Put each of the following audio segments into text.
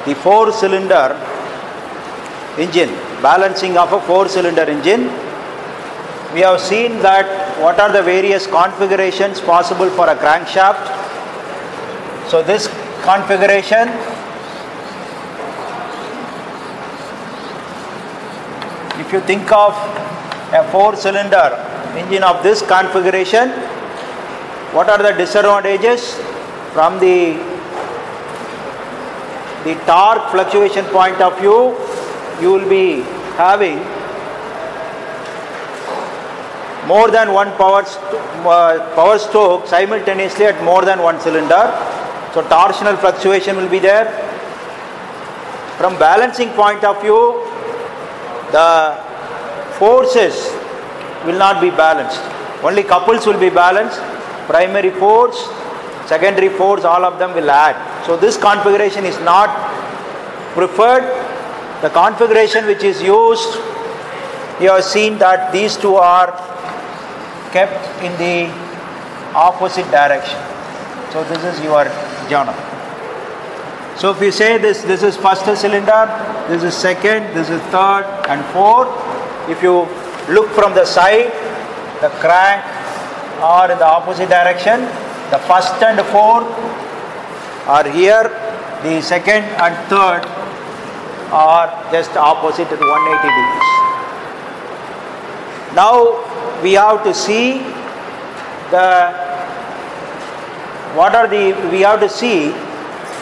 the 4-cylinder engine, balancing of a 4-cylinder engine. We have seen that what are the various configurations possible for a crankshaft. So this configuration, if you think of a 4-cylinder engine of this configuration, what are the disadvantages? From the torque fluctuation point of view, you will be having more than one power stroke simultaneously at more than one cylinder. So torsional fluctuation will be there. From balancing point of view, the forces will not be balanced. Only couples will be balanced. Primary force, secondary force, all of them will add. So this configuration is not preferred. The configuration which is used, you have seen that these two are kept in the opposite direction. So this is your journal. So if you say this is first cylinder, this is second, this is third and fourth. If you look from the side, the crank are in the opposite direction. The first and fourth are here. The second and third are just opposite at 180 degrees. Now we have to see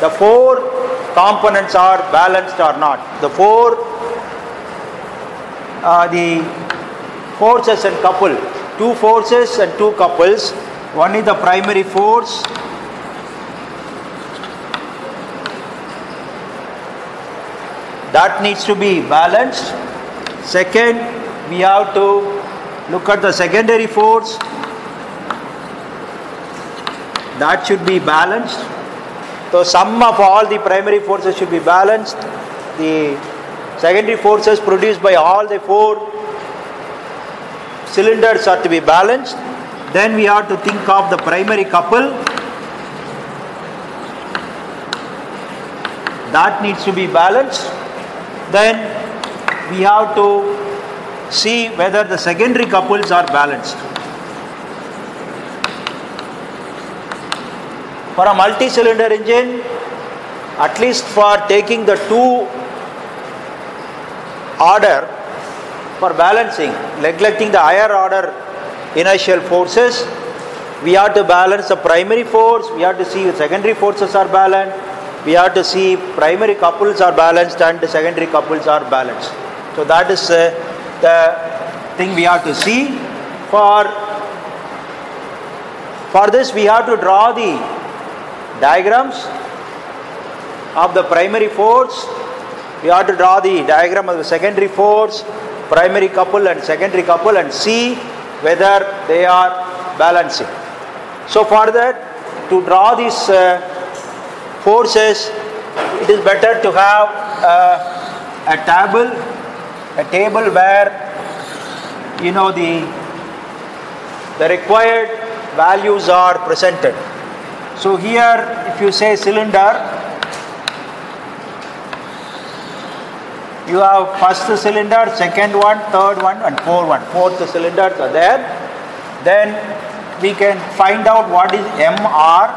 the 4 components are balanced or not. The forces and couple, 2 forces and 2 couples. One is the primary force, that needs to be balanced. Second, we have to look at the secondary force, that should be balanced. So sum of all the primary forces should be balanced. The secondary forces produced by all the 4 cylinders are to be balanced. Then we have to think of the primary couple, that needs to be balanced. Then we have to see whether the secondary couples are balanced. For a multi-cylinder engine, at least for taking the 2 order for balancing, neglecting the higher order inertial forces, we have to balance the primary force, we have to see if secondary forces are balanced, we have to see primary couples are balanced and the secondary couples are balanced. So that is the thing we have to see. For this we have to draw the diagrams of the primary force, we have to draw the diagram of the secondary force, primary couple and secondary couple, and see whether they are balancing. So for that, to draw these forces, it is better to have a table where the required values are presented. So here, if you say cylinder, you have first cylinder, second one, third one and fourth cylinders are there. Then we can find out what is MR,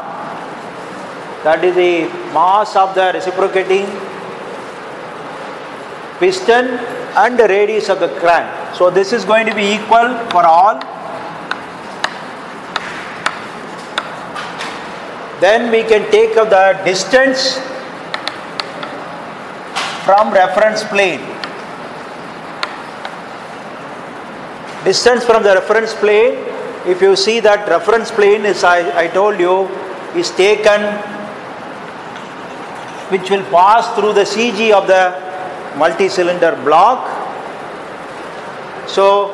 that is the mass of the reciprocating piston and the radius of the crank. So this is going to be equal for all. Then we can take up the distance from reference plane. Distance from the reference plane, if you see that reference plane is, I told you, is taken, which will pass through the CG of the multi-cylinder block. So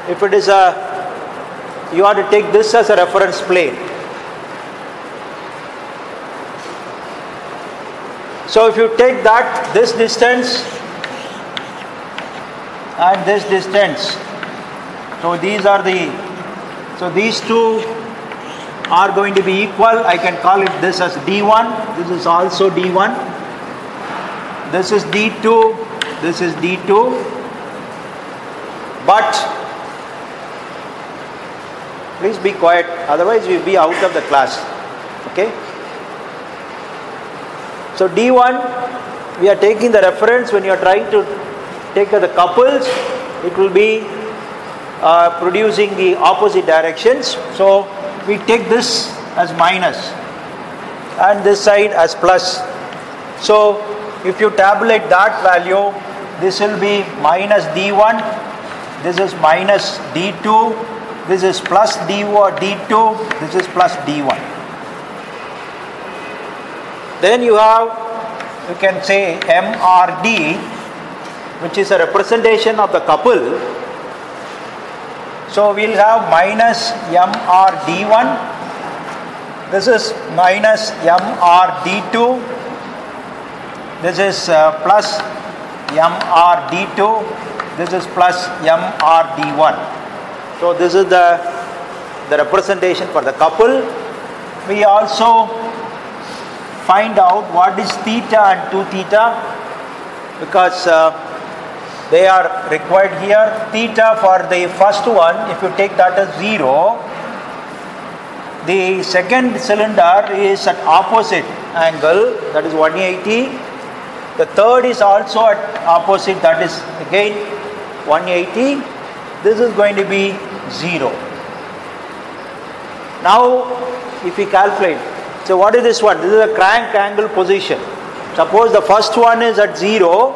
if it is you have to take this as a reference plane. So if you take this distance and this distance, so these two are going to be equal. I can call it this as D1, this is also D1. this is D2, this is D2, but please be quiet, otherwise we will be out of the class. Okay. So D1, we are taking the reference when you are trying to take the couples, it will be producing the opposite directions. So we take this as minus and this side as plus. So if you tabulate that value, this will be minus D1, this is minus D2, this is plus D2, this is plus D1. Then you can say MRD, which is a representation of the couple. So we will have minus MRD1, this is minus MRD2, this is plus MRD2, this is plus MRD1. So this is the representation for the couple. We also find out what is theta and 2 theta, because they are required here. Theta for the first one, if you take that as 0, the second cylinder is at opposite angle, that is 180. The third is also at opposite, that is again 180. This is going to be 0. Now if we calculate, so what is this one? This is a crank angle position. Suppose the first one is at 0,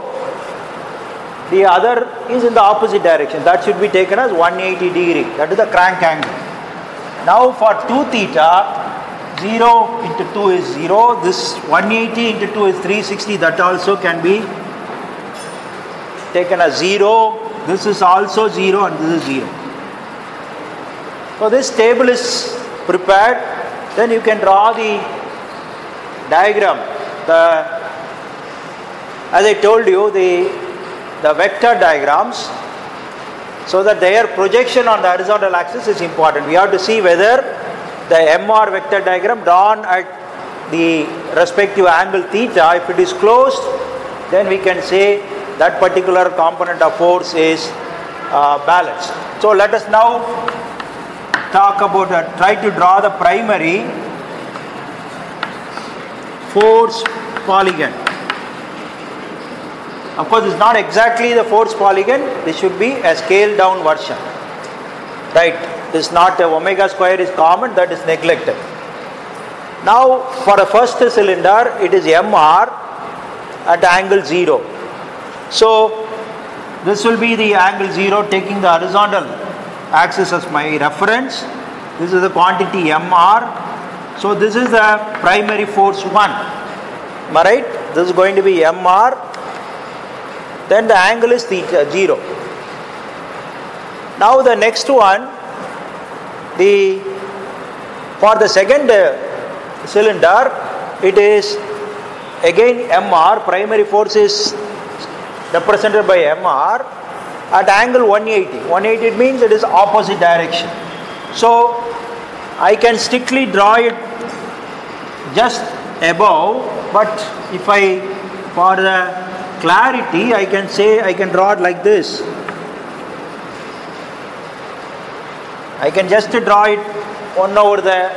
the other is in the opposite direction. That should be taken as 180 degree. That is the crank angle. Now for 2 theta, 0 into 2 is 0. This 180 into 2 is 360. That also can be taken as 0. This is also 0 and this is 0. So this table is prepared. Then you can draw the diagram. As I told you, the vector diagrams, so that their projection on the horizontal axis is important. We have to see whether the MR vector diagram drawn at the respective angle theta, if it is closed, then we can say that particular component of force is balanced. So let us now talk about, try to draw the primary force polygon. Of course, it's not exactly the force polygon. This should be a scaled down version. Right? This is not omega square is common, that is neglected. Now, for the first cylinder, it is MR at angle 0. So, this will be the angle 0 taking the horizontal axis as my reference. This is the quantity MR. So, this is the primary force 1. Am I right? This is going to be MR. Then the angle is theta 0. Now the next one, for the second cylinder, it is again MR. Primary force is represented by MR at angle 180. 180 means it is opposite direction. So I can strictly draw it just above, but if for the clarity, I can say, I can draw it like this. I can just draw it one over the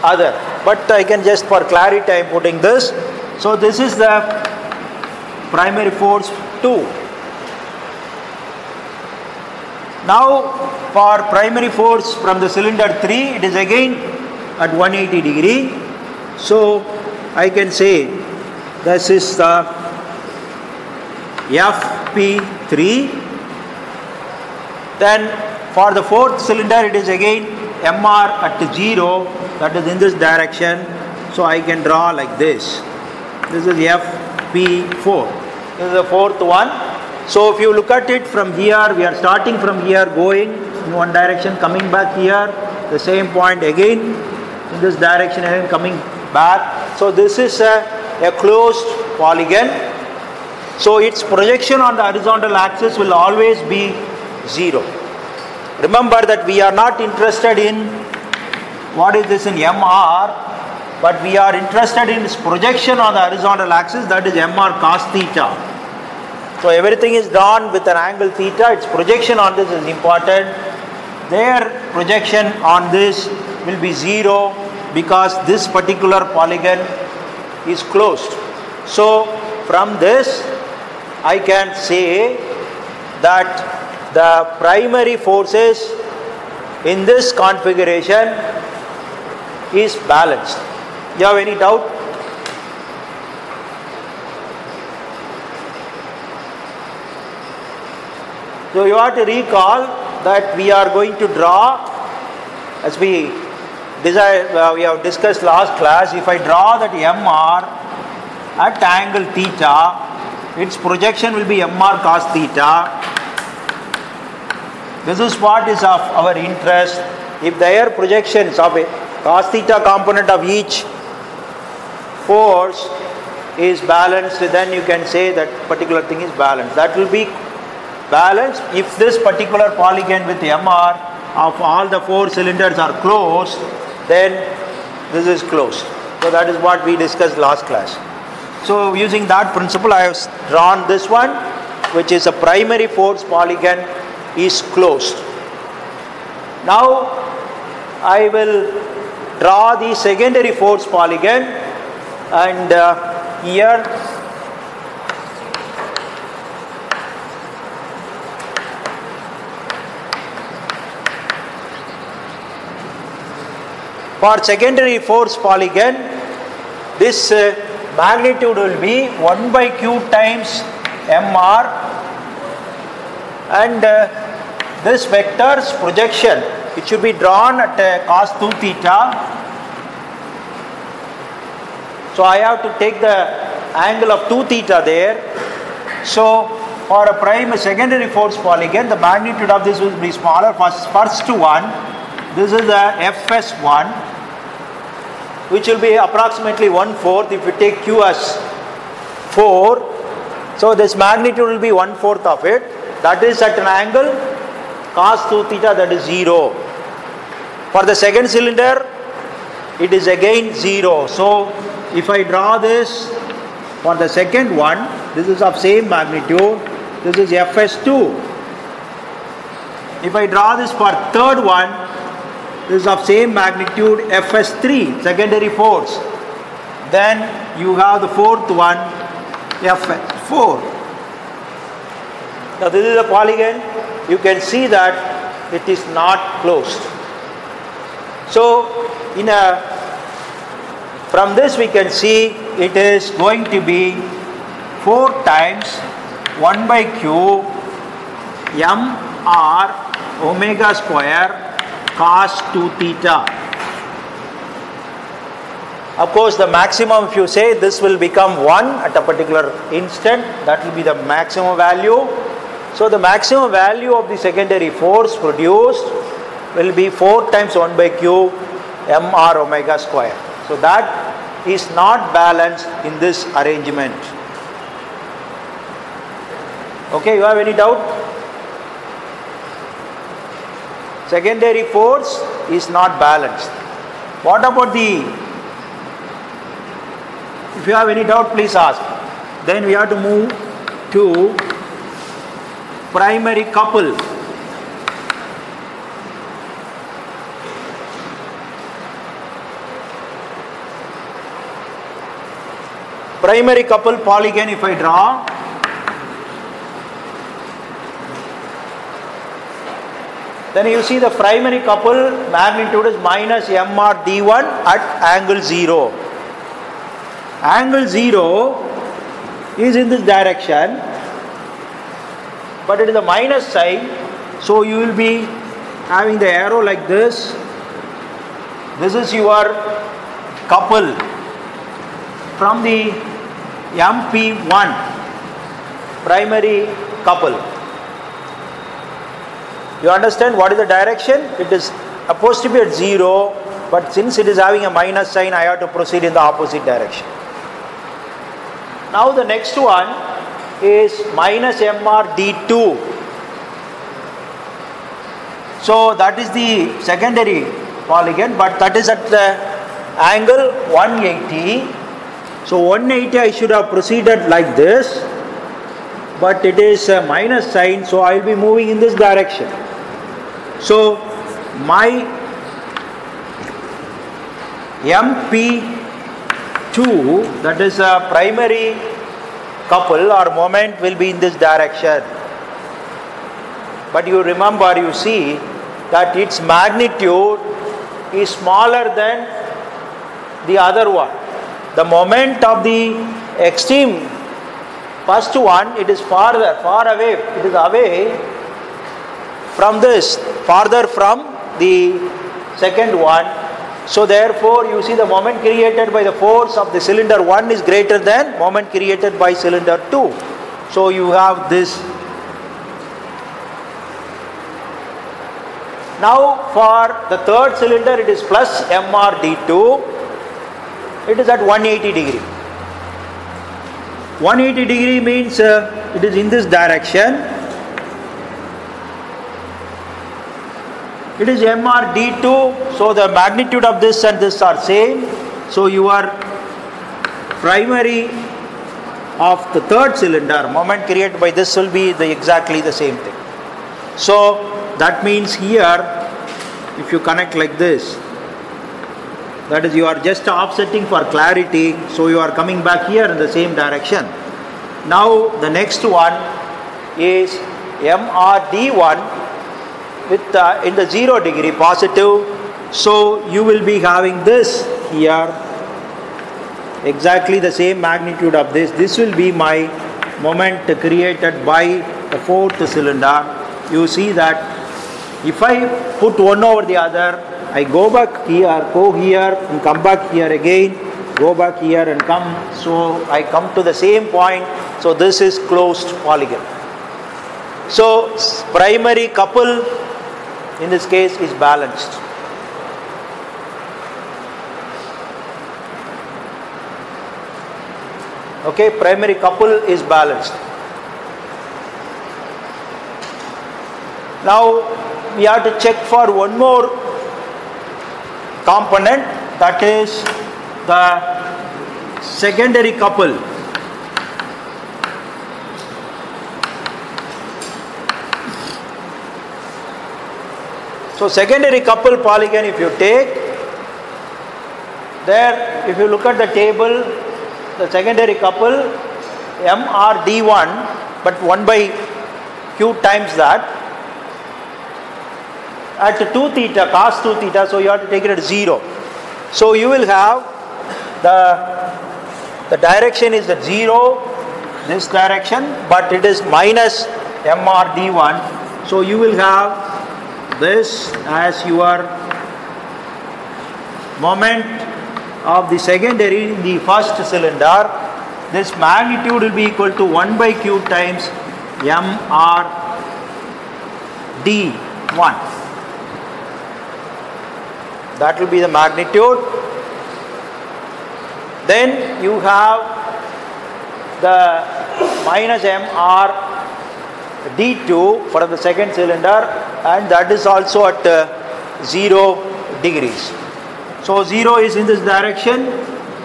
other, but I can just, for clarity, I am putting this. So this is the primary force 2. Now for primary force from the cylinder 3, it is again at 180 degree. So I can say this is the FP3. Then for the fourth cylinder, it is again MR at 0, that is in this direction. So I can draw like this. This is FP4. This is the fourth one. So if you look at it from here, we are starting from here, going in one direction, coming back here, the same point again in this direction and coming back. So this is a closed polygon. So its projection on the horizontal axis will always be 0. Remember that we are not interested in what is this in MR. but we are interested in its projection on the horizontal axis, that is MR cos theta. So everything is drawn with an angle theta, its projection on this is important. Their projection on this will be 0 because this particular polygon is closed. So from this I can say that the primary forces in this configuration is balanced. You have any doubt? So you have to recall that we are going to draw, as we have discussed last class, if I draw that MR at angle theta, its projection will be MR cos theta. This is what is of our interest. If their projections of a cos theta component of each force is balanced, then you can say that particular thing is balanced. That will be balanced if this particular polygon with MR of all the 4 cylinders are closed, then this is closed. So that is what we discussed last class. So using that principle I have drawn this one, which is a primary force polygon is closed. Now I will draw the secondary force polygon, and here for secondary force polygon, this magnitude will be 1 by q times mr, and this vector's projection, it should be drawn at cos 2 theta. So I have to take the angle of 2 theta there. So for a secondary force polygon, the magnitude of this will be smaller. First one, this is the Fs1, which will be approximately 1/4 if we take Q as 4. So this magnitude will be 1/4 of it. That is at an angle cos 2 theta, that is 0. For the second cylinder, it is again 0. So if I draw this for the second one, this is of same magnitude. This is Fs2. If I draw this for third one, this is of same magnitude, Fs3, secondary force. Then you have the fourth one, Fs4. Now this is a polygon. You can see that it is not closed. So from this we can see it is going to be 4 times 1 by q mr omega square cos 2 theta. Of course, the maximum, if you say this will become 1 at a particular instant, that will be the maximum value. So the maximum value of the secondary force produced will be 4 times 1 by q mr omega square. So that is not balanced in this arrangement. Okay, you have any doubt? Secondary force is not balanced. What about if you have any doubt, please ask. Then we have to move to primary couple. Primary couple polygon, if I draw, then you see the primary couple magnitude is minus mr d1 at angle 0. Angle 0 is in this direction, but it is a minus sign, so you will be having the arrow like this. This is your couple from the MP1, primary couple. You understand what is the direction? It is supposed to be at 0, but since it is having a minus sign, I have to proceed in the opposite direction. Now the next one is minus mr d2. So that is the secondary polygon, but that is at the angle 180. So 180 I should have proceeded like this, but it is a minus sign, so I will be moving in this direction. So my MP2, that is a primary couple or moment, will be in this direction. But you remember, you see that its magnitude is smaller than the other one. The moment of the extreme first one, it is far away, it is away from this, farther from the second one. So therefore you see the moment created by the force of the cylinder 1 is greater than moment created by cylinder 2. So you have this. Now for the third cylinder it is plus MRD2. It is at 180 degree. 180 degree means it is in this direction. It is MRD2, so the magnitude of this and this are same. So your primary of the third cylinder, moment created by this, will be exactly the same thing. So that means here, if you connect like this, that is, you are just offsetting for clarity, so you are coming back here in the same direction. Now the next one is MRD1 with in the 0 degree positive, so you will be having this here, exactly the same magnitude of this. This will be my moment created by the fourth cylinder. You see that if I put one over the other, I go back here, go here and come back here again, go back here and come, so I come to the same point. So this is closed polygon. So primary couple in this case is balanced. Okay, primary couple is balanced. Now we have to check for one more component, that is the secondary couple. So secondary couple polygon, if you take there, if you look at the table, the secondary couple MRD1, but 1 by Q times that at 2 theta, cos 2 theta, so you have to take it at 0. So you will have the direction is at 0, this direction, but it is minus MRD1. So you will have this as your moment of the secondary in the first cylinder. This magnitude will be equal to 1 by Q times MRD1. That will be the magnitude. Then you have the minus MRD2 for the second cylinder, and that is also at 0 degrees. So 0 is in this direction,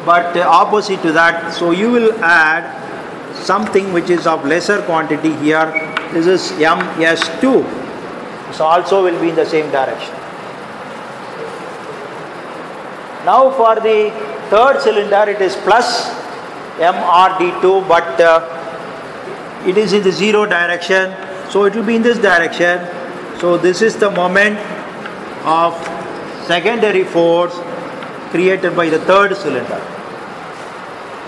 but opposite to that. So you will add something which is of lesser quantity here. This is MS2. So also will be in the same direction. Now for the third cylinder it is plus MRD2, but it is in the 0 direction, so it will be in this direction. So this is the moment of secondary force created by the third cylinder.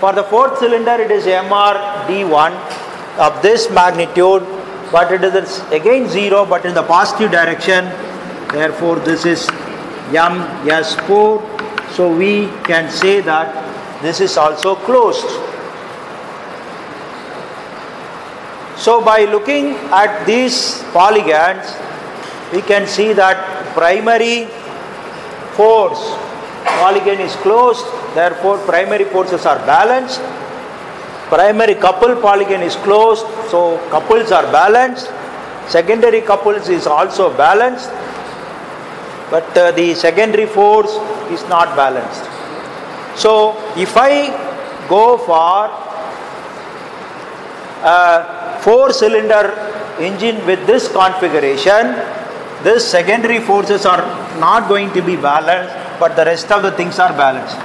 For the fourth cylinder it is MRD1 of this magnitude, but it is again 0, but in the positive direction. Therefore this is MS4. So we can say that this is also closed. So by looking at these polygons, we can see that primary force polygon is closed, therefore primary forces are balanced. Primary couple polygon is closed, so couples are balanced. Secondary couples is also balanced, but the secondary force is not balanced. So if I go for a 4-cylinder engine with this configuration, this secondary forces are not going to be balanced, but the rest of the things are balanced.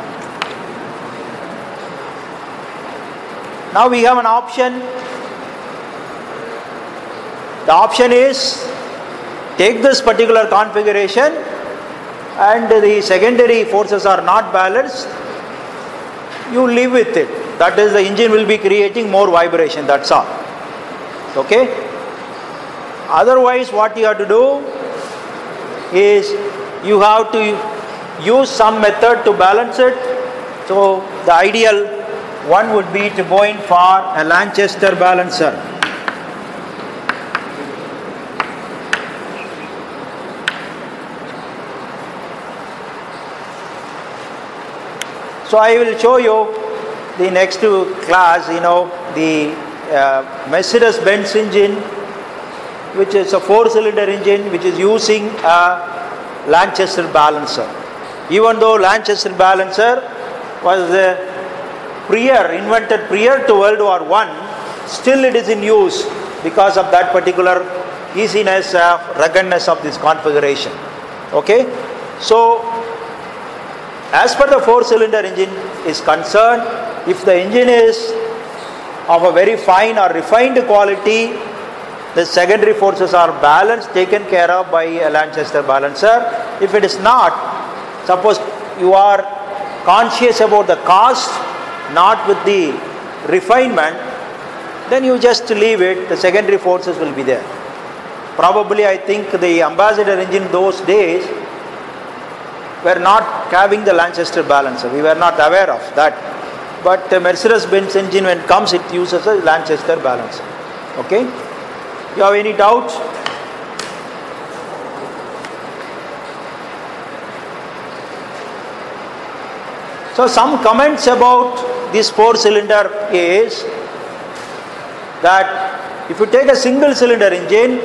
Now we have an option. The option is take this particular configuration and the secondary forces are not balanced, you live with it. That is, the engine will be creating more vibration, that's all. Okay? Otherwise, what you have to do is you have to use some method to balance it. So the ideal one would be to go in for a Lanchester balancer. So I will show you the next class, the Mercedes-Benz engine, which is a 4-cylinder engine which is using a Lanchester balancer. Even though Lanchester balancer was invented prior to World War I, still it is in use because of that particular easiness, ruggedness of this configuration. Okay, so as per the 4-cylinder engine is concerned, if the engine is of a very fine or refined quality, the secondary forces are balanced, taken care of by a Lanchester balancer. If it is not, suppose you are conscious about the cost, not with the refinement, then you just leave it, the secondary forces will be there. Probably I think the Ambassador engine those days were not having the Lanchester balancer. We were not aware of that. But the Mercedes-Benz engine, when it comes, it uses a Lanchester balancer. Okay? You have any doubts? So some comments about this 4-cylinder is that if you take a single cylinder engine,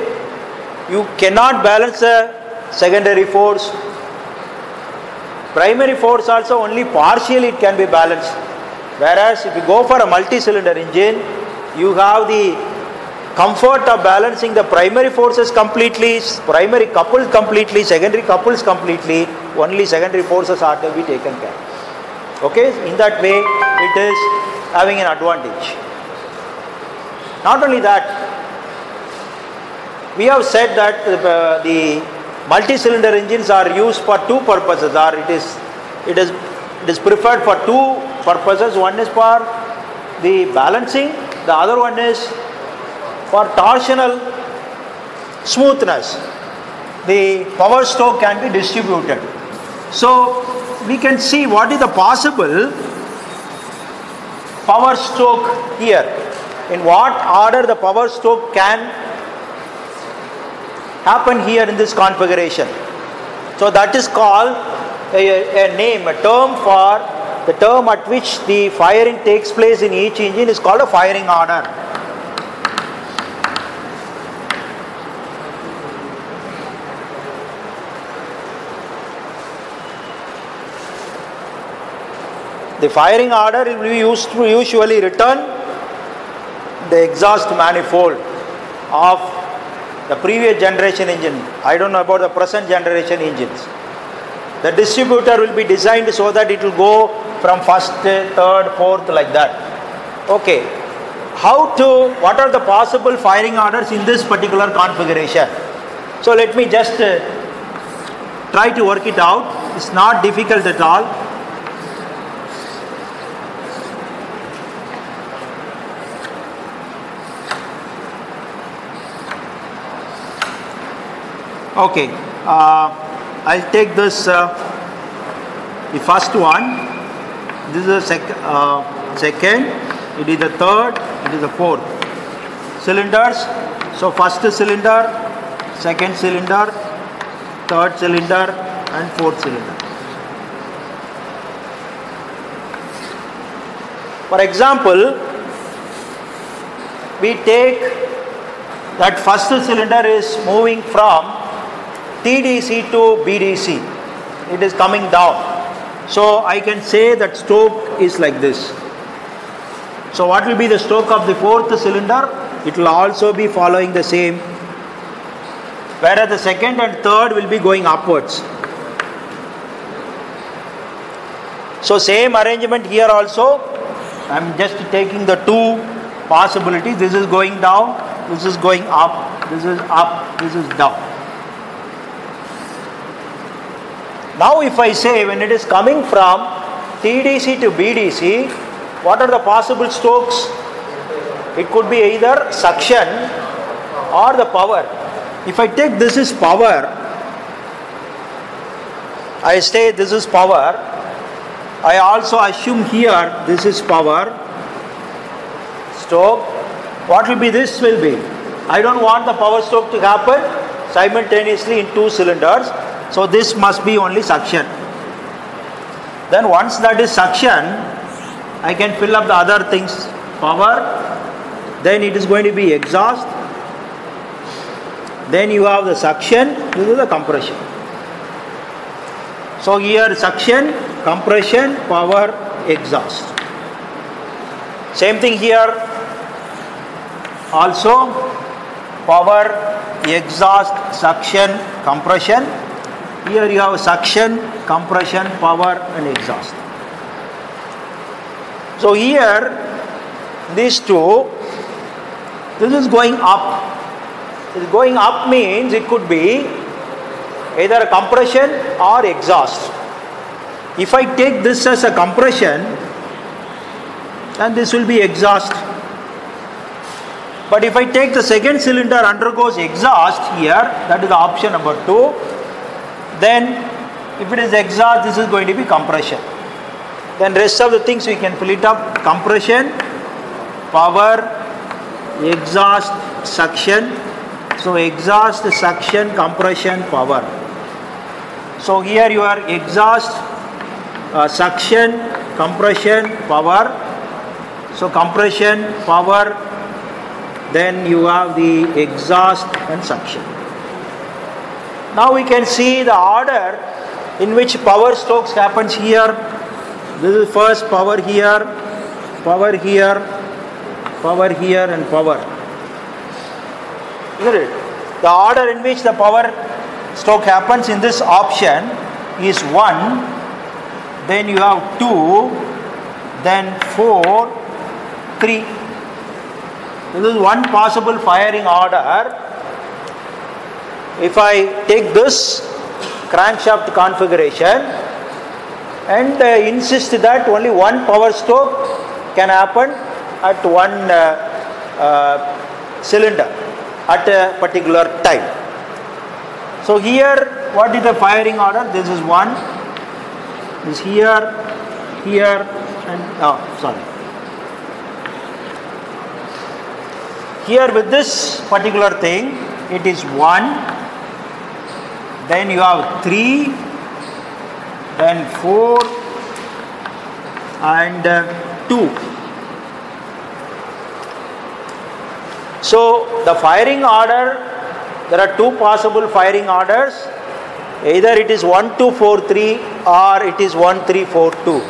you cannot balance a secondary force. Primary force also only partially it can be balanced. Whereas if you go for a multi-cylinder engine, you have the comfort of balancing the primary forces completely, primary coupled completely, secondary couples completely, only secondary forces are to be taken care of. Okay, in that way it is having an advantage. Not only that, we have said that the multi-cylinder engines are used for two purposes, or it is preferred for two purposes. One is for the balancing, the other one is for torsional smoothness. The power stroke can be distributed. So we can see what is the possible power stroke here. In what order the power stroke can happen here in this configuration. So that is called a term for the term at which the firing takes place in each engine is called a firing order. The firing order will be usually written the exhaust manifold of the previous generation engine. I don't know about the present generation engines. The distributor will be designed so that it will go from first, third, fourth, like that. Okay. What are the possible firing orders in this particular configuration? So let me just try to work it out. It's not difficult at all. Okay, I'll take this, the first one. This is the second, it is the third, it is the fourth. Cylinders, so first cylinder, second cylinder, third cylinder and fourth cylinder. For example, we take that first cylinder is moving from TDC to BDC. It is coming down. So I can say that stroke is like this. So what will be the stroke of the fourth cylinder? It will also be following the same, whereas the second and third will be going upwards. So same arrangement here also. I am just taking the two possibilities. This is going down, this is going up, this is up, this is down. Now if I say when it is coming from TDC to BDC, what are the possible strokes? It could be either suction or the power. If I take this is power, I say this is power, I also assume here this is power stroke. What will be this will be? I don't want the power stroke to happen simultaneously in two cylinders. So this must be only suction. Then once that is suction, I can fill up the other things. Power, then it is going to be exhaust, then you have the suction, this is the compression. So here suction, compression, power, exhaust. Same thing here also, power, exhaust, suction, compression. Here you have suction, compression, power and exhaust. So here these two, this is going up. Going up means it could be either a compression or exhaust. If I take this as a compression, then this will be exhaust. But if I take the second cylinder undergoes exhaust here, that is the option number 2, then if it is exhaust, this is going to be compression. Then rest of the things we can fill it up: compression, power, exhaust, suction. So exhaust, suction, compression, power. So here you are exhaust, suction, compression, power. So compression, power, then you have the exhaust and suction. Now we can see the order in which power strokes happens here. This is first power here, power here, power here and power. Isn't it? The order in which the power stroke happens in this option is 1, then you have 2, then 4, 3. This is one possible firing order. If I take this crankshaft configuration and insist that only one power stroke can happen at one cylinder at a particular time. So here, what is the firing order? This is 1, this here, here and here with this particular thing, it is 1, then you have 3, then 4 and 2. So the firing order, there are two possible firing orders. Either it is 1, 2, 4, 3 or it is 1, 3, 4, 2.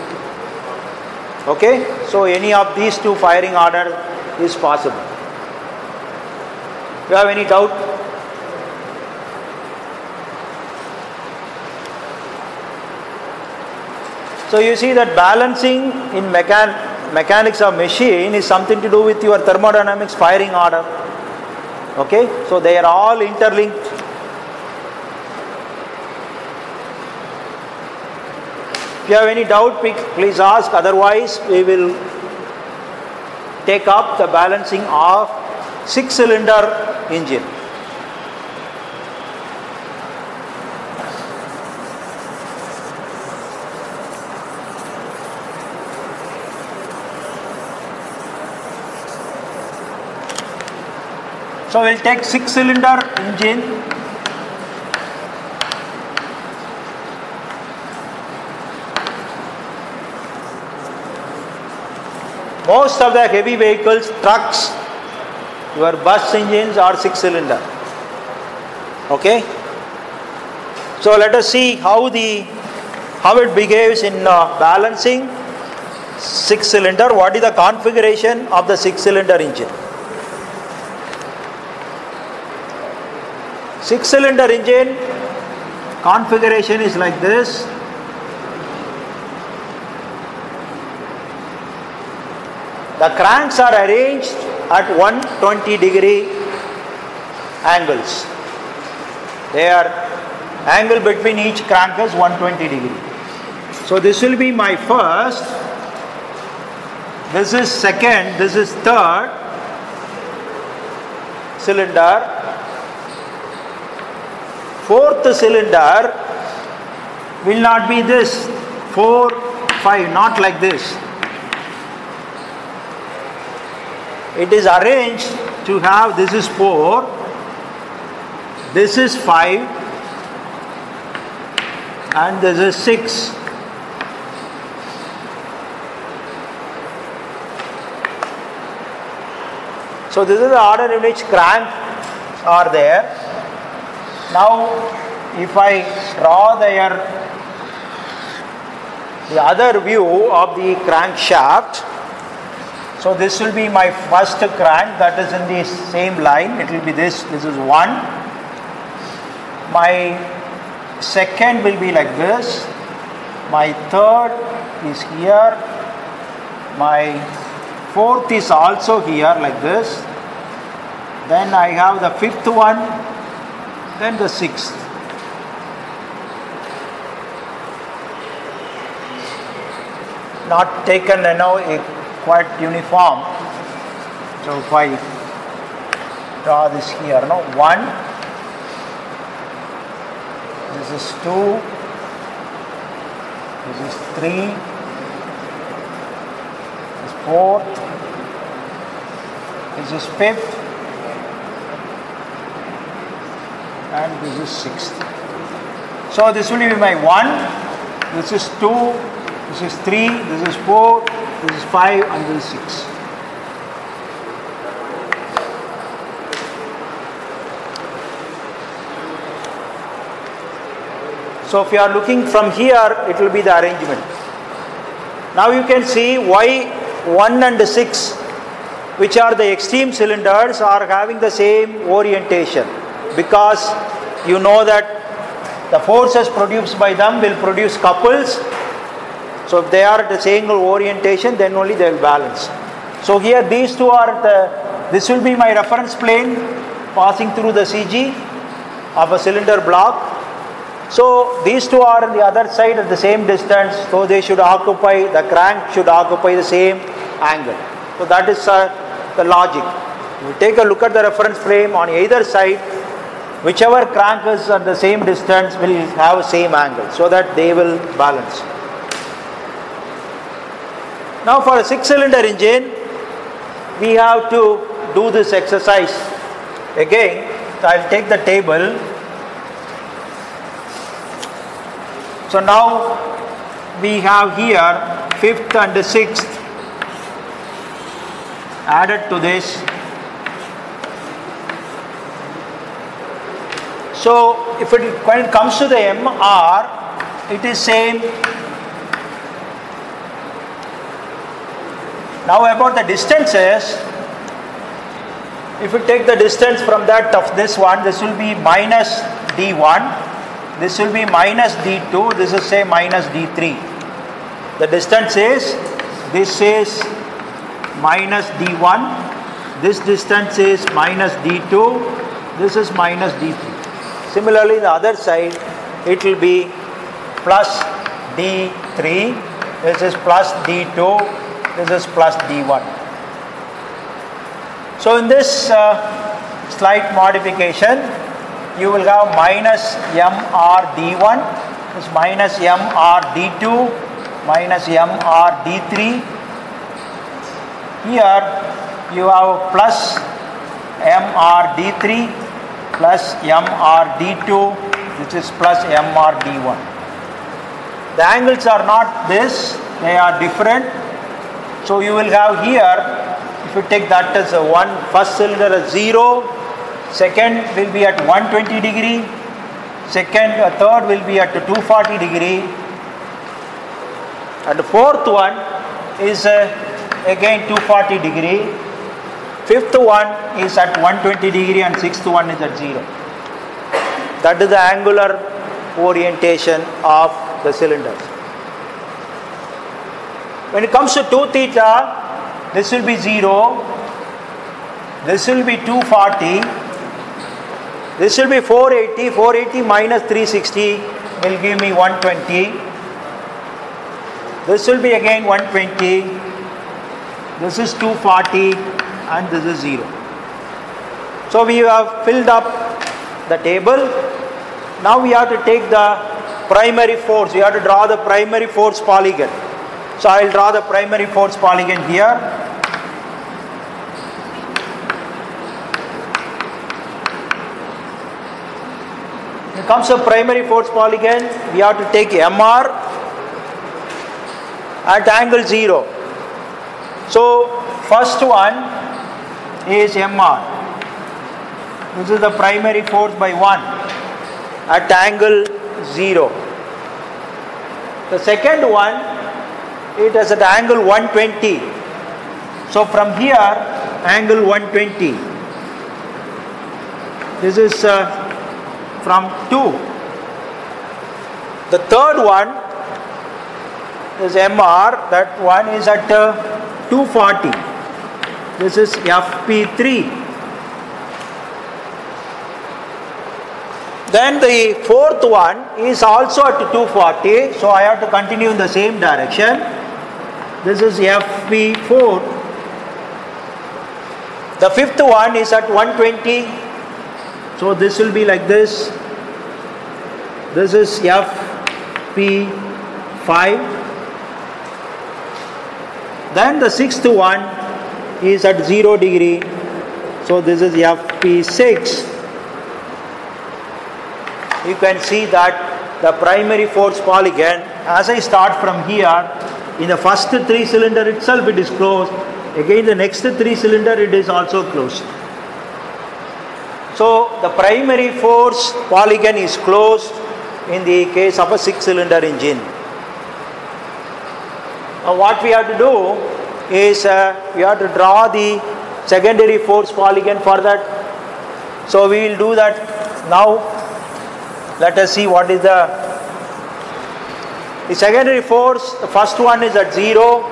Okay, so any of these two firing order is possible. Do you have any doubt? So you see that balancing in mechanics of machine is something to do with your thermodynamics firing order. Okay, so they are all interlinked. If you have any doubt, please ask, otherwise we will take up the balancing of 6-cylinder engine. So we'll take 6-cylinder engine. Most of the heavy vehicles, trucks, your bus engines are 6-cylinder. Okay. So let us see how how it behaves in balancing 6-cylinder. What is the configuration of the 6-cylinder engine? 6-cylinder engine configuration is like this. The cranks are arranged at 120-degree angles. Their angle between each crank is 120 degree. So this will be my first, this is second, this is third cylinder. Fourth cylinder will not be this 4, 5, not like this. It is arranged to have, this is 4, this is 5, and this is 6. So this is the order in which cranks are there. Now if I draw the other view of the crankshaft, so this will be my first crank that is in the same line. It will be this is 1. My second will be like this. My third is here. My fourth is also here like this. Then I have the fifth one. Then the sixth. Not taken, quite uniform. So if I draw this here, 1, this is 2, this is 3, this is 4th, this is 5th, and this is 6th. So this will be my 1, this is 2, this is 3, this is 4, this is 5, and this is 6. So if you are looking from here, it will be the arrangement. Now you can see why 1 and 6, which are the extreme cylinders, are having the same orientation. Because you know that the forces produced by them will produce couples. So if they are at the same orientation, then only they will balance. So here these two are this will be my reference plane passing through the CG of a cylinder block. So these two are on the other side at the same distance, so they should occupy, the crank should occupy the same angle. So that is the logic. You take a look at the reference frame on either side, whichever crank is at the same distance will have the same angle, so that they will balance. Now for a 6-cylinder engine, we have to do this exercise. Again, I will take the table. So now we have here 5th and 6th added to this. So when it comes to the MR, it is same. Now about the distances, if you take the distance from that of this one, this will be minus D1, this will be minus D2, this is say minus D3. The distance is, this is minus D1, this distance is minus D2, this is minus D3. Similarly, the other side, it will be plus D3, this is plus D2, this is plus D1. So in this slight modification, you will have minus MR D1, this minus MR D2, minus MR D3. Here you have plus MR D3 plus MR D2, which is plus MR D1. The angles are not this, they are different. So you will have here, if you take that as first cylinder as 0, second will be at 120 degree, third will be at 240 degree, And the fourth one is again 240 degree. Fifth one is at 120 degree and sixth one is at 0. That is the angular orientation of the cylinders. When it comes to 2 theta, this will be 0, this will be 240, this will be 480, 480 minus 360 will give me 120, this will be again 120, this is 240 and this is 0. So we have filled up the table. Now we have to take the primary force, we have to draw the primary force polygon. So I will draw the primary force polygon here. When it comes to primary force polygon, we have to take MR at angle 0. So first one is MR. This is the primary force by 1 at angle 0. The second one, it is at angle 120. So from here, angle 120. This is from 2. The third one is MR. That one is at 240. This is FP3. Then the fourth one is also at 240. So I have to continue in the same direction. This is FP4. The fifth one is at 120. So this will be like this. This is FP5. Then the sixth one is at 0 degree. So this is FP6. You can see that the primary force polygon, as I start from here, in the first 3 cylinder itself it is closed. Again the next 3 cylinder it is also closed. So the primary force polygon is closed in the case of a 6-cylinder engine. Now what we have to do is we have to draw the secondary force polygon for that. So we will do that now. Let us see what is the secondary force. The first one is at 0.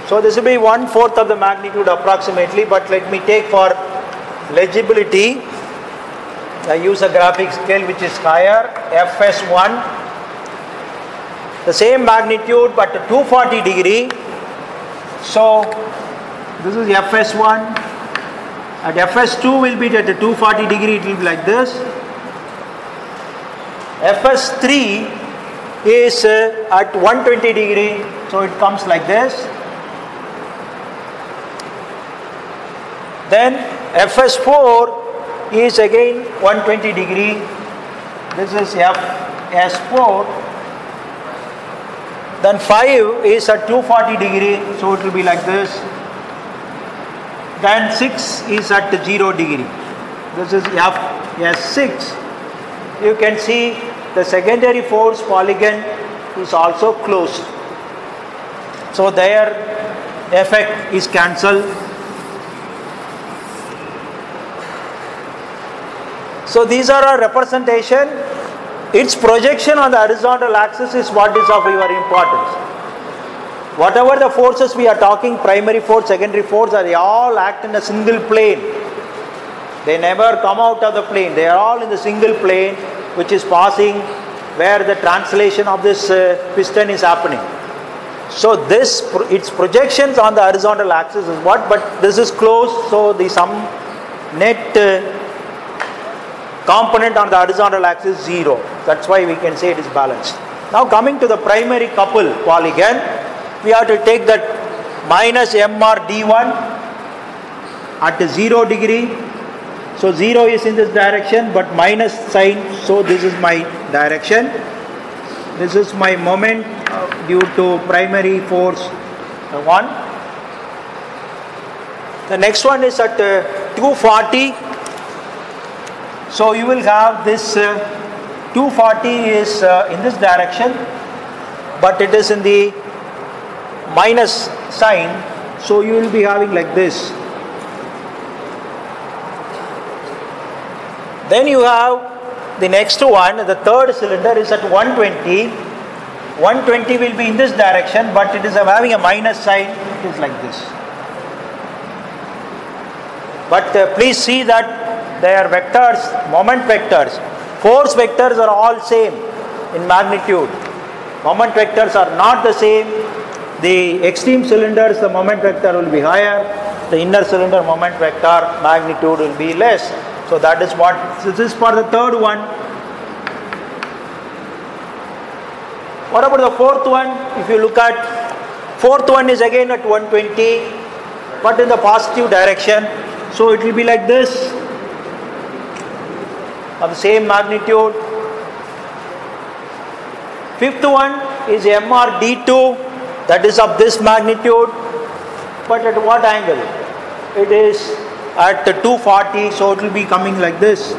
So this will be 1/4 of the magnitude approximately, but let me take for legibility, I use a graphic scale which is higher, FS1. The same magnitude but 240 degree. So this is FS1. At FS2 will be at 240 degree, it will be like this. FS3 is at 120 degree, so it comes like this. Then FS4 is again 120 degree. This is FS4. Then 5 is at 240 degree, so it will be like this. Then 6 is at 0 degree. This is FS6. You can see the secondary force polygon is also closed. So their effect is cancelled. So these are our representation. Its projection on the horizontal axis is what is of your importance. Whatever the forces we are talking, primary force, secondary force, they all act in a single plane. They never come out of the plane. They are all in the single plane which is passing where the translation of this piston is happening. So this, its projections on the horizontal axis is what? But this is closed, so the sum net component on the horizontal axis is 0. That's why we can say it is balanced. Now coming to the primary couple polygon, we have to take that minus MR D1 at 0 degree. So 0 is in this direction, but minus sign, so this is my direction. This is my moment due to primary force 1. The next one is at 240. So you will have this 240 is in this direction, but it is in the minus sign, so you will be having like this. Then you have the next one, the third cylinder is at 120. 120 will be in this direction, but it is having a minus sign. It is like this. But please see that they are vectors, moment vectors. Force vectors are all same in magnitude. Moment vectors are not the same. The extreme cylinders, the moment vector will be higher. The inner cylinder moment vector magnitude will be less. So that is what, this is for the third one. What about the fourth one? If you look at, fourth one is again at 120, but in the positive direction. So it will be like this, of the same magnitude. Fifth one is MRD2, that is of this magnitude, but at what angle? It is at the 240, so it will be coming like this.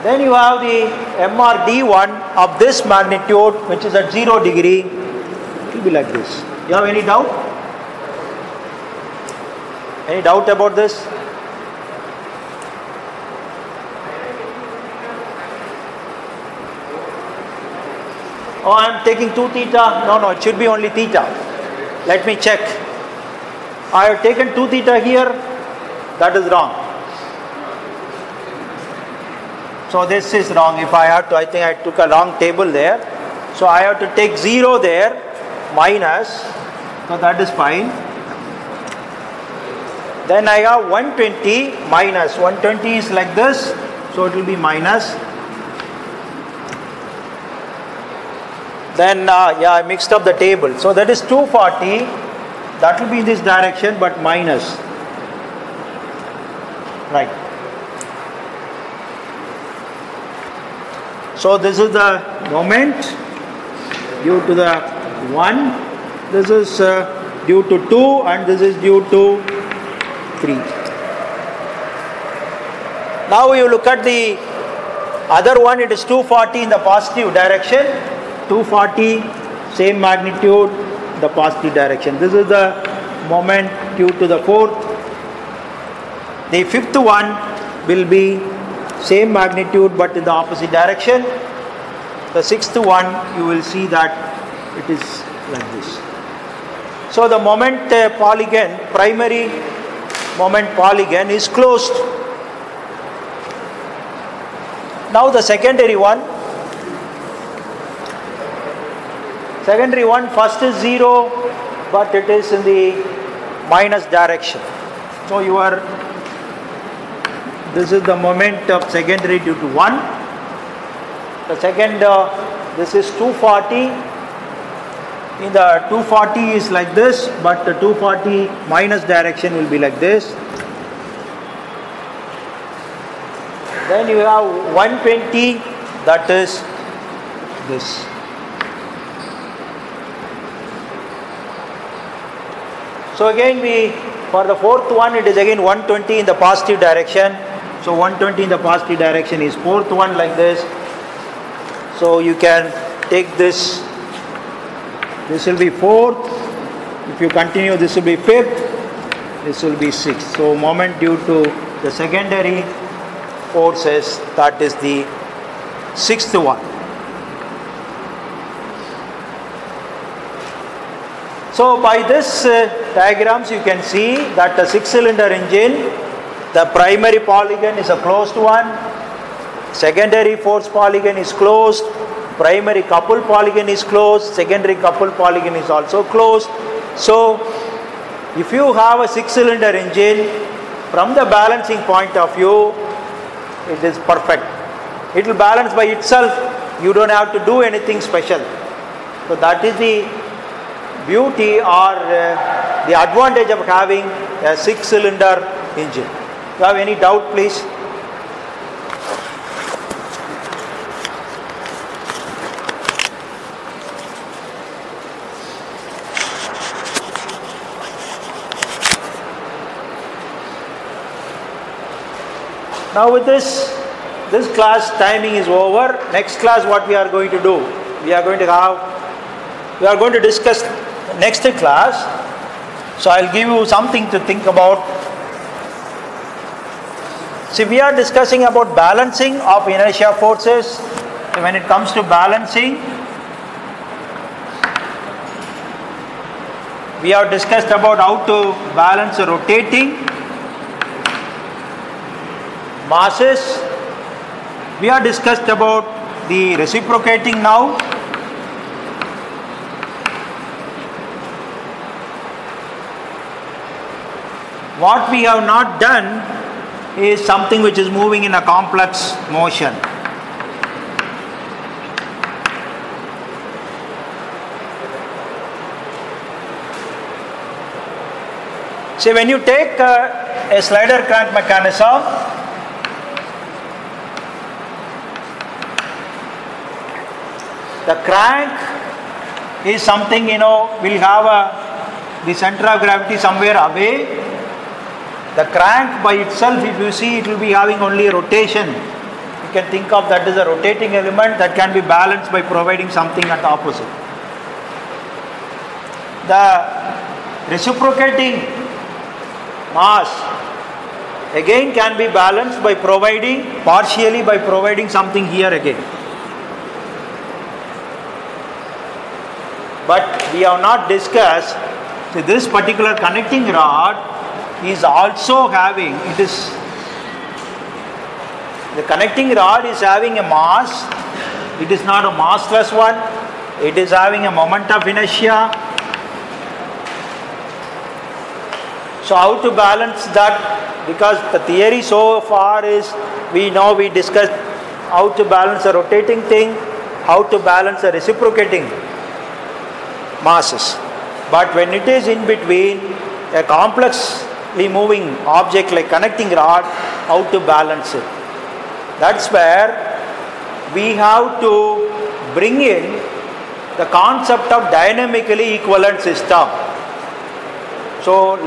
Then you have the MRD1 of this magnitude, which is at 0 degree. It will be like this. You have any doubt? Any doubt about this? Oh, I am taking 2 theta. No, it should be only theta. Let me check. I have taken 2 theta here. That is wrong. So this is wrong. If I have to, I think I took a wrong table there. So I have to take 0 there, minus. So that is fine. Then I have 120 minus. 120 is like this. So it will be minus. Then I mixed up the table. So that is 240. That will be in this direction, but minus. Right. So this is the moment due to the 1. This is due to 2, and this is due to 3. Now you look at the other one. It is 240 in the positive direction. 240, same magnitude, the positive direction. This is the moment due to the fourth. The fifth one will be same magnitude but in the opposite direction. The sixth one, you will see that it is like this. So the moment polygon, primary moment polygon is closed. Now the secondary one. Secondary one, first is 0, but it is in the minus direction. So this is the moment of secondary due to 1. The second, this is 240. In the 240 is like this, but the 240 minus direction will be like this. Then you have 120, that is this. So again for the fourth one, it is again 120 in the positive direction. So 120 in the positive direction is fourth one like this. So you can take this. This will be fourth. If you continue, this will be fifth. This will be sixth. So moment due to the secondary forces, that is the sixth one. So by this diagrams, you can see that the 6-cylinder engine, the primary polygon is a closed one, secondary force polygon is closed, primary coupled polygon is closed, secondary coupled polygon is also closed. So if you have a 6-cylinder engine, from the balancing point of view, it is perfect. It will balance by itself. You don't have to do anything special. So that is the beauty or the advantage of having a 6-cylinder engine. You have any doubt, please? Now with this class timing is over. Next class what we are going to do? we are going to discuss next class. So I'll give you something to think about. See, we are discussing about balancing of inertia forces. When it comes to balancing, we have discussed about how to balance the rotating masses. We have discussed about the reciprocating now. What we have not done is something which is moving in a complex motion. See, when you take a slider crank mechanism, the crank is something, will have the center of gravity somewhere away. The crank by itself, if you see, it will be having only a rotation. You can think of that as a rotating element that can be balanced by providing something at the opposite. The reciprocating mass again can be balanced by partially by providing something here again. But we have not discussed, so this particular connecting rod is also having, the connecting rod is having a mass. It is not a massless one. It is having a moment of inertia. So how to balance that? Because the theory so far is, we discussed how to balance a rotating thing, how to balance a reciprocating masses. But when it is in between a complexly moving object like connecting rod, how to balance it? That's where we have to bring in the concept of dynamically equivalent system. So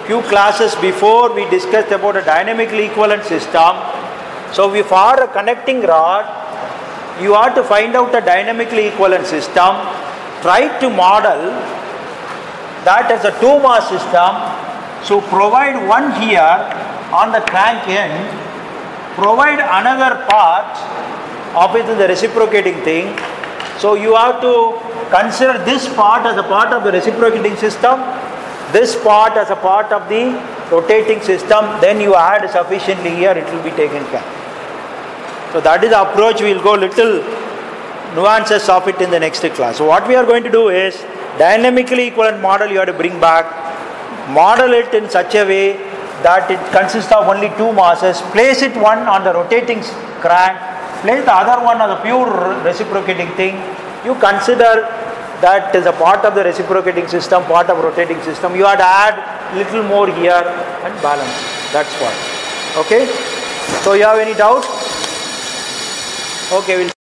few classes before we discussed about a dynamically equivalent system. So for a connecting rod, you have to find out a dynamically equivalent system. Try to model that as a two mass system. So provide one here on the crank end, provide another part of it in the reciprocating thing. So you have to consider this part as a part of the reciprocating system, this part as a part of the rotating system. Then you add sufficiently here, it will be taken care. So that is the approach. We will go little nuances of it in the next class. So what we are going to do is, dynamically equivalent model you have to bring back, model it in such a way that it consists of only two masses, place it one on the rotating crank, place the other one on the pure reciprocating thing. You consider that is a part of the reciprocating system, part of rotating system. You have to add little more here and balance. That's what. Okay? So you have any doubt? Okay, we'll